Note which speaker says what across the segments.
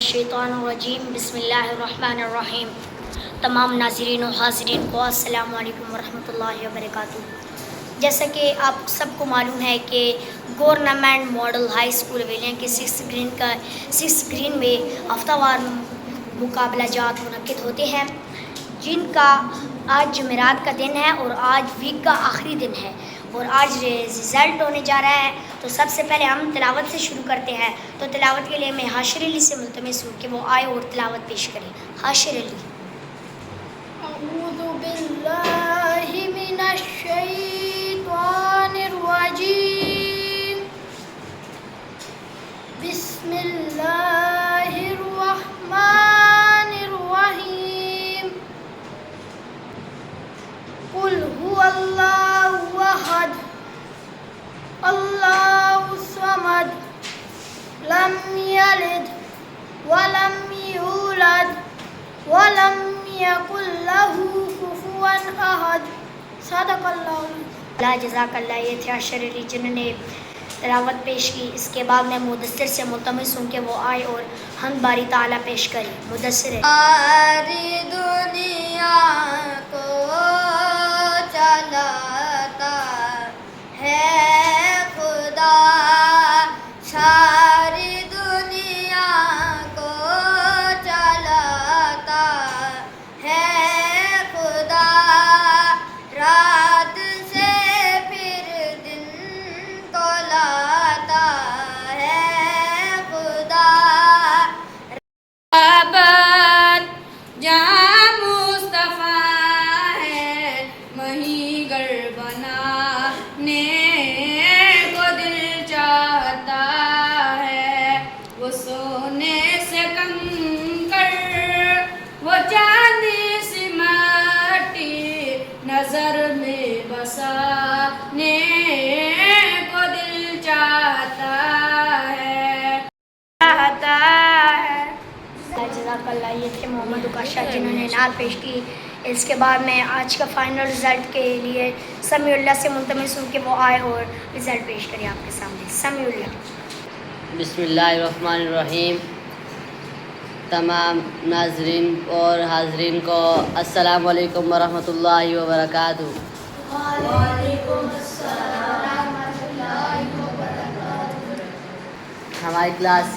Speaker 1: मिनश्शैतानिर्रजीम बिस्मिल्लाहिर्रहमानिर्रहीम। तमाम नाज़रीन और हाज़रीन को अस्सलामु अलैकुम वरहमतुल्लाहि वबरकातुहू। जैसा कि आप सबको मालूम है कि गवर्नमेंट मॉडल हाई स्कूल वेलियां के 6 ग्रीन में हफ्तावार मुकाबला जात मुनक्किद होते हैं, जिनका आज जुमेरात का दिन है और आज वीक का आखिरी दिन है और आज रिज़ल्ट होने जा रहा है। तो सबसे पहले हम तिलावत से शुरू करते हैं। तो तिलावत के लिए मैं हाशिर अली से मुल्तमिस हूँ कि वो आए और तिलावत पेश करें। हाशिर अली।
Speaker 2: अऊज़ु बिल्लाहि मिनश शैतानिर रजीम। बिस्मिल्लाहिर रहमानिर रहीम। कुल हुवल्लाहु अहद अल्लाहु समद लम यलिद वलम यूलद वलम यकुल लहू कुफुवन अहद। सदक़ल्लाहु।
Speaker 1: जज़ाकल्लाह। ये थे हाशिर अली जिन्होंने तिलावत पेश की। इसके बाद मैं मुदस्सिर से मुल्तमिस हूँ कि वो आए और हमद बारी ताला पेश करें। मुदस्सिर।
Speaker 2: सारी दुनिया को चलाता है खुदा, सारी दुनिया को चलाता है खुदा, रात से फिर दिन को लाता है खुदा। आबाद जहाँ मुस्तफ़ा है वहीं घर बनाने को दिल चाहता है। वो सोने से कंकर, वो चांदी सी माटी नजर में बसाने को दिल चाहता है।
Speaker 1: जज़ाकल्लाह। ये थे मोहम्मद उकाशा जिन्होंने नात पेश की। इसके बाद मैं आज का फ़ाइनल रिज़ल्ट के लिए समीउल्लाह से मुल्तमिस हूँ कि वो आए और रिज़ल्ट पेश करें आपके सामने। समीउल्लाह।
Speaker 3: बिस्मिल्लाहिर्रहमानिर्रहीम। तमाम नाज़रीन और हाज़रीन को अस्सलामु अलैकुम वरहमतुल्लाहि वबरकातुहू। हमारी क्लास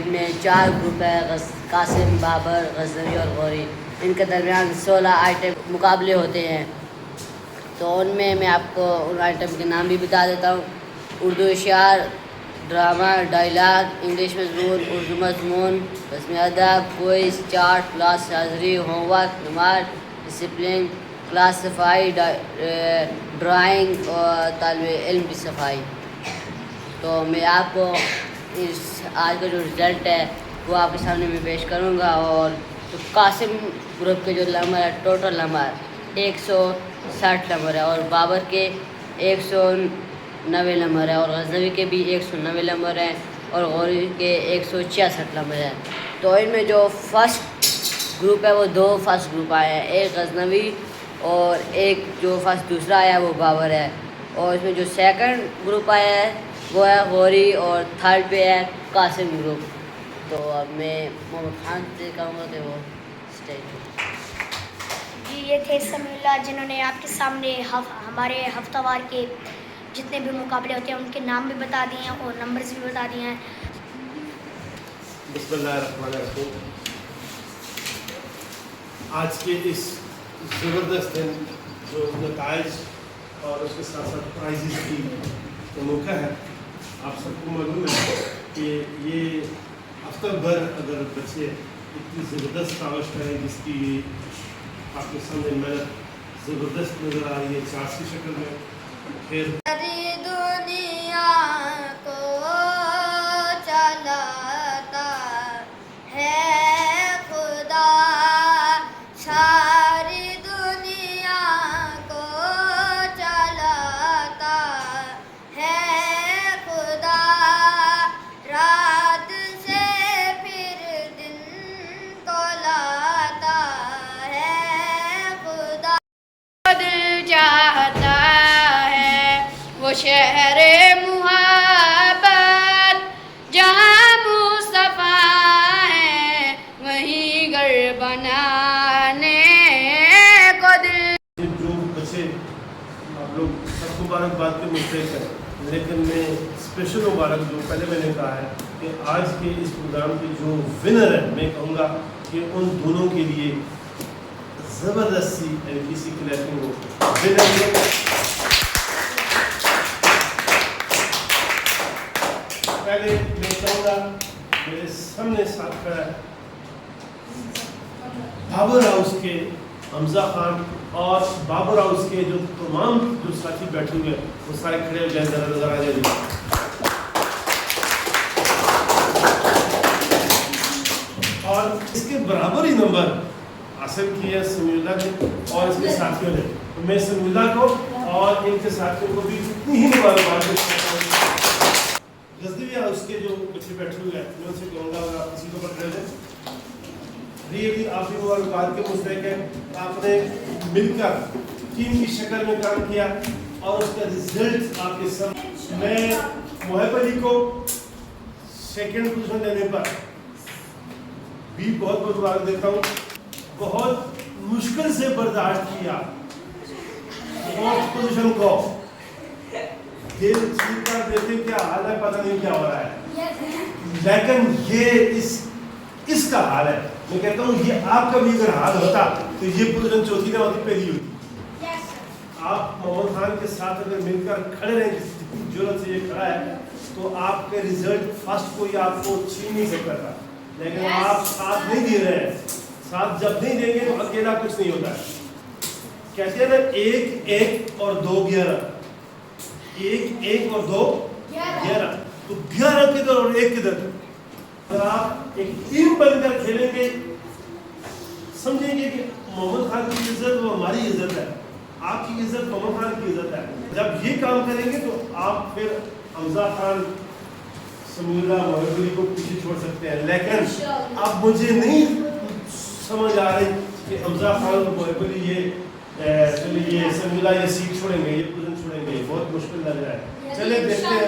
Speaker 3: में 4 ग्रुप है, कासिम, बाबर, गज़नवी और गौरी। इनके दरमियान 16 आइटम मुकाबले होते हैं। तो उनमें मैं आपको उन आइटम के नाम भी बता देता हूँ। उर्दू इशार, ड्रामा, डायलॉग, इंग्लिश मज़मून, उर्दू मज़मून, रस्म अदब, क्विज़, चार्ट, क्लास हाज़री, होमवर्क, नमाज, डिसिप्लिन, क्लास सफाई, ड्राइंग और तालिब इल्म की सफाई। तो मैं आपको इस आज का जो रिज़ल्ट है वो आपके सामने मैं पेश करूँगा। और तो कासिम ग्रुप के जो नंबर है, टोटल नंबर 160 नंबर है और बाबर के 190 नंबर है और गज़नवी के भी 190 नंबर हैं और गौरी के 166 नंबर हैं। तो इनमें जो फर्स्ट ग्रुप है वो 2 फर्स्ट ग्रुप आए हैं, एक गज़नवी और एक जो फर्स्ट दूसरा आया है वो बाबर है। और इसमें जो सेकंड ग्रुप आया है वो है गौरी और थर्ड पे है कासिम ग्रुप। तो अब मैं मोहम्मद खान से कहूँगा कि वो स्टेज।
Speaker 1: जी, ये थे समीउल्लाह जिन्होंने आपके सामने हमारे हफ्तावार के जितने भी मुकाबले होते हैं उनके नाम भी बता दिए हैं और नंबर्स भी बता दिए हैं।
Speaker 4: बिस्मिल्लाहिर्रहमानिर्रहीम। आज के इस ज़बरदस्त दिन जो नताइज और उसके साथ साथ प्राइज़ की जो मौका है, आप सबको मालूम है कि ये हफ्ता भर अगर बच्चे इतनी ज़बरदस्त कावश करें जिसकी आपके सामने मेहनत ज़बरदस्त नज़र आ रही है चार्ट की शक्ल में, फिर
Speaker 2: सारी दुनिया को चलाता है खुदा, सारी दुनिया को चलाता है खुदा, रात से फिर दिन को लाता है खुदा। दिल चाहता है वो शहरे मुहब्बत जहाँ मुस्तफ़ा है बनाने को दिल।
Speaker 4: जो बच्चे आप लोग सबको मुबारकबाद के मुस्तहिक हैं, लेकिन मैं स्पेशल मुबारक जो पहले मैंने कहा है कि आज के इस प्रोग्राम के जो विनर है, मैं कहूँगा कि उन दोनों के लिए ज़बरदस्ती किसी क्लैपिंग हो। पहले मैं कहूँगा मेरे सामने साथ खड़ा है बाबर हाउस के हमजा खान, और बाबर हाउस के जो तमाम जो साथी बैठे हुए हैं वो सारे खड़े हो जाए, जरा नजर आ जाए। और इसके बराबर ही नंबर हासिल किए समीउल्लाह ने और इसके साथियों ने। तो मैं समीउल्लाह को और इनके साथियों को भी इतनी ही मुबारकबाद देता हूं। गज़नवी हाउस के जो बच्चे बैठे हुए हैं मैं उनसे कहूँगा अगर आप किसी को पकड़ लें, रियली आप भी मुबारकबाद के मुस्तहिक हैं। आपने मिलकर टीम की शक्ल में काम किया और उसका रिजल्ट आपके सामने। मैं मोहब अली को सेकंड पोजीशन देने पर भी बहुत बहुत मुबारक देता हूँ। बहुत मुश्किल से बर्दाश्त किया फोर्थ पोजीशन को। दिल चीर कर देते क्या हाल है, पता नहीं क्या हो रहा है, लेकिन ये इसका हाल है। मैं कहता हूँ ये आपका भी अगर हाल होता तो ये पोजीशन चौथी ना होती, पहली होती। आप मोहम्मद खान के साथ अगर मिलकर खड़े रहें, जितनी जरूरत से ये खड़ा है, तो आपके रिजल्ट फर्स्ट कोई आपको छीन नहीं सकता था। लेकिन आप साथ नहीं दे रहे हैं। साथ जब नहीं देंगे तो अकेला कुछ नहीं होता है। कहते हैं ना, 1 1 और 2 11, 1 1 और 2 11, तो 11 किधर और 1 किधर। अगर आप एक टीम बनकर खेलेंगे, समझेंगे कि मोहम्मद खान की इज्जत वो हमारी इज्जत है, आपकी इज्जत मोहम्मद खान की इज्जत है। जब ये काम करेंगे तो आप फिर हमजा खान, समीउल्लाह, मोहब अली को पीछे छोड़ सकते हैं। लेकिन अब मुझे नहीं समझ आ रही कि हमजा खान और मोहब अली ये समीउल्लाह ये सीट छोड़ेंगे, ये पोजीशन छोड़ेंगे, बहुत मुश्किल लग रहा है। चले देखते हैं।